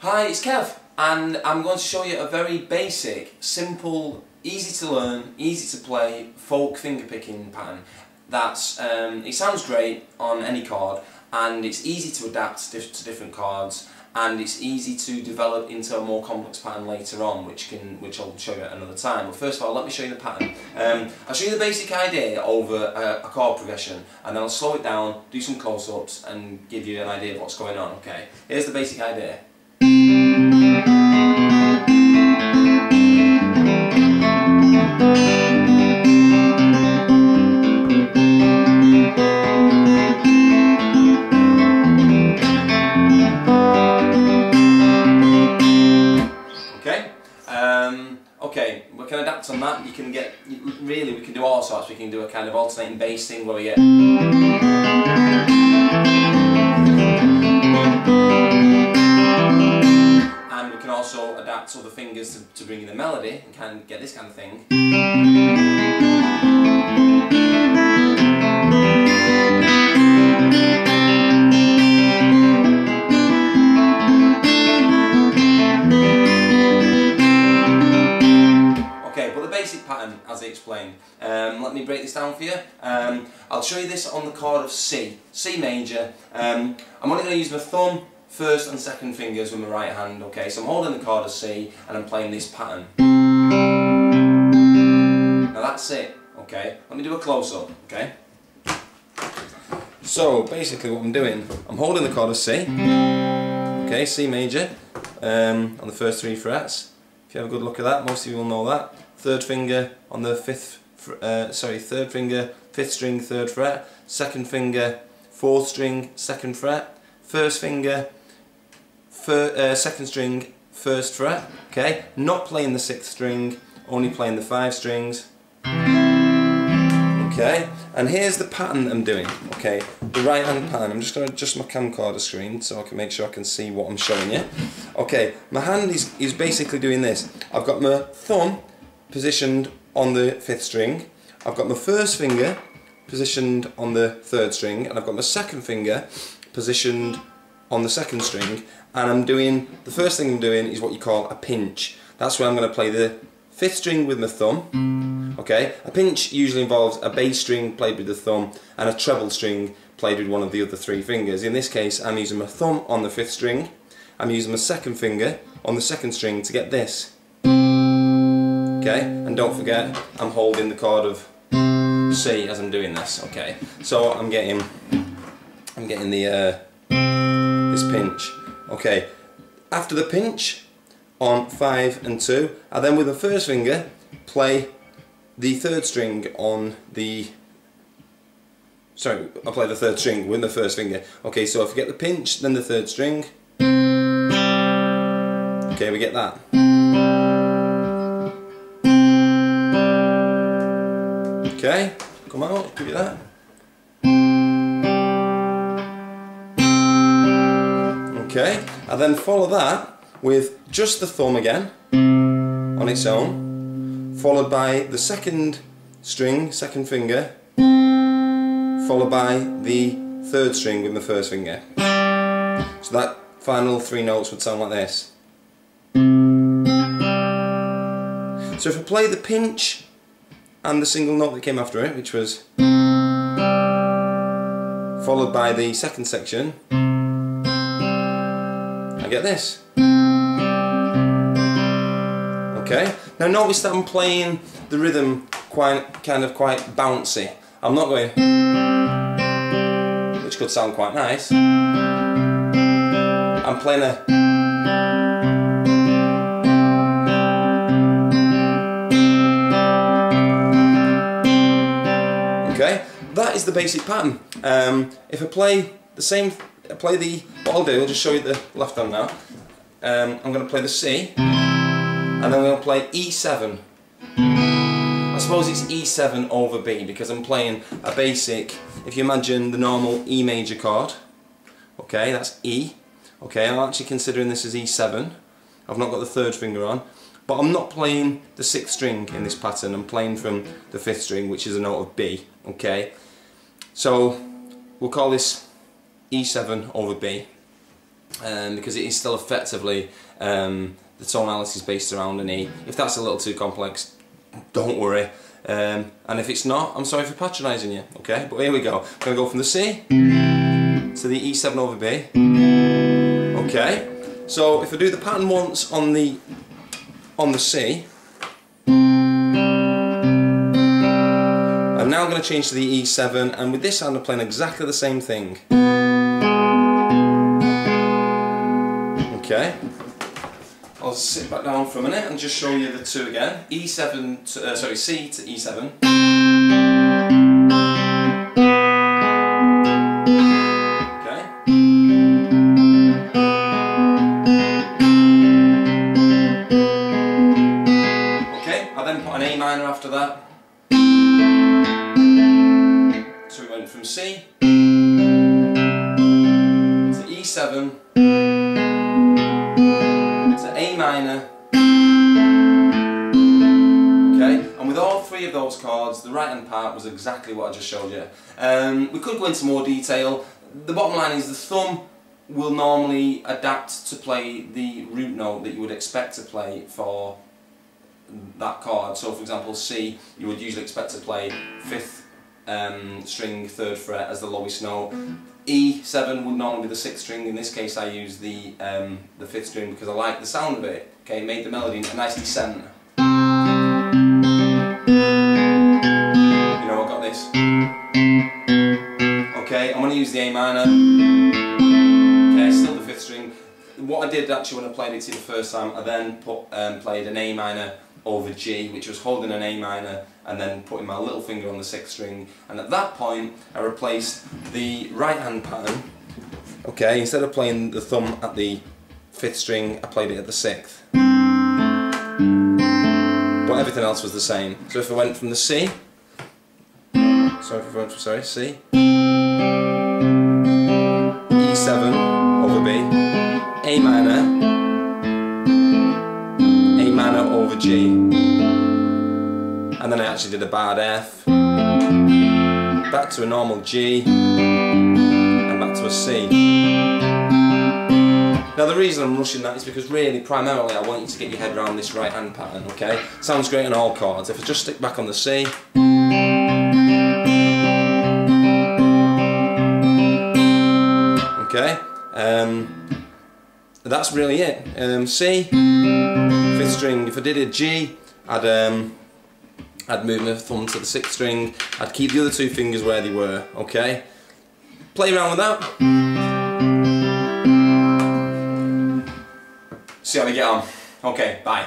Hi, it's Kev, and I'm going to show you a very basic, simple, easy to learn, easy to play folk fingerpicking pattern. That's it sounds great on any chord, and it's easy to adapt to different chords, and it's easy to develop into a more complex pattern later on, which I'll show you at another time. But first of all, let me show you the pattern. I'll show you the basic idea over a chord progression, and then I'll slow it down, do some close-ups, and give you an idea of what's going on. Okay, here's the basic idea. Okay, we can adapt on that. We can do all sorts. We can do a kind of alternating bass thing where we get, and we can also adapt other fingers to bring in the melody and kind of get this kind of thing. Basic pattern as I explained. Let me break this down for you. I'll show you this on the chord of C major. I'm only going to use my thumb, first and second fingers with my right hand. Okay, so I'm holding the chord of C and I'm playing this pattern. Now that's it. Okay, let me do a close-up. Okay. So basically what I'm doing, I'm holding the chord of C. Okay, C major on the first 3 frets. If you have a good look at that, most of you will know that. Third finger on the third finger, 5th string, 3rd fret. Second finger, 4th string, 2nd fret. First finger, 2nd string, 1st fret. Okay, not playing the 6th string, only playing the 5 strings. Okay, and here's the pattern I'm doing. Okay, the right hand pattern. I'm just going to adjust my camcorder screen so I can make sure I can see what I'm showing you. Okay, my hand is basically doing this. I've got my thumb positioned on the 5th string, I've got my first finger positioned on the 3rd string, and I've got my second finger positioned on the 2nd string, and I'm doing, the first thing I'm doing is what you call a pinch. That's where I'm going to play the 5th string with my thumb. Okay, a pinch usually involves a bass string played with the thumb and a treble string played with one of the other 3 fingers. In this case I'm using my thumb on the 5th string, I'm using my second finger on the 2nd string to get this. Okay, and don't forget I'm holding the chord of C as I'm doing this. Okay, so I'm getting the this pinch. Okay, after the pinch on 5 and 2, I then with the first finger play the 3rd string on the. Sorry, I play the 3rd string with the first finger. Okay, so if you get the pinch, then the 3rd string. Okay, we get that. Okay, come out, give you that. Okay, I then follow that with just the thumb again on its own, followed by the 2nd string, 2nd finger, followed by the 3rd string with the 1st finger. So that final 3 notes would sound like this. So if I play the pinch and the single note that came after it, which was followed by the 2nd section, I get this. Okay, now notice that I'm playing the rhythm quite bouncy. I'm not going, which could sound quite nice. I'm playing a. Okay, that is the basic pattern. If I play the same, what I'll do, I'll just show you the left hand now. I'm going to play the C, and then I'm going to play E7. I suppose it's E7 over B because I'm playing a basic, if you imagine the normal E major chord. Okay, that's E. Okay, I'm actually considering this as E7. I've not got the 3rd finger on. But I'm not playing the 6th string in this pattern, I'm playing from the 5th string, which is a note of B, okay? So we'll call this E7 over B. because it is still effectively, the tonality is based around an E. If that's a little too complex, don't worry. And if it's not, I'm sorry for patronising you, okay? But here we go. I'm going to go from the C to the E7 over B. Okay, so if I do the pattern once on the C, I'm now going to change to the E7, and with this hand I'm playing exactly the same thing. Okay, I'll sit back down for a minute and just show you the two again. E7 to, sorry, C to E7. An A minor after that. So we went from C to E7 to A minor. Okay, and with all three of those chords, the right hand part was exactly what I just showed you. We could go into more detail. The bottom line is the thumb will normally adapt to play the root note that you would expect to play for that chord. So for example C, you would usually expect to play 5th string 3rd fret as the lowest note. E7 would normally be the 6th string. In this case I use the 5th string because I like the sound of it. Okay, it made the melody a nice descent. You know, I got this. Okay, I'm going to use the A minor. Okay, still the 5th string. What I did actually when I played it the first time, I then played an A minor over G, which was holding an A minor and then putting my little finger on the 6th string, and at that point I replaced the right hand pattern. Okay, instead of playing the thumb at the 5th string, I played it at the 6th. But everything else was the same. So if I went from the C, C, E7 over B, A minor, A minor over G, and then I actually did a bad F, back to a normal G, and back to a C. Now the reason I'm rushing that is because really, primarily, I want you to get your head around this right hand pattern, okay? Sounds great on all chords. If I just stick back on the C, okay, that's really it. C, 5th string. If I did a G, I'd move my thumb to the 6th string. I'd keep the other two fingers where they were. Okay, play around with that. See how we get on. Okay, bye.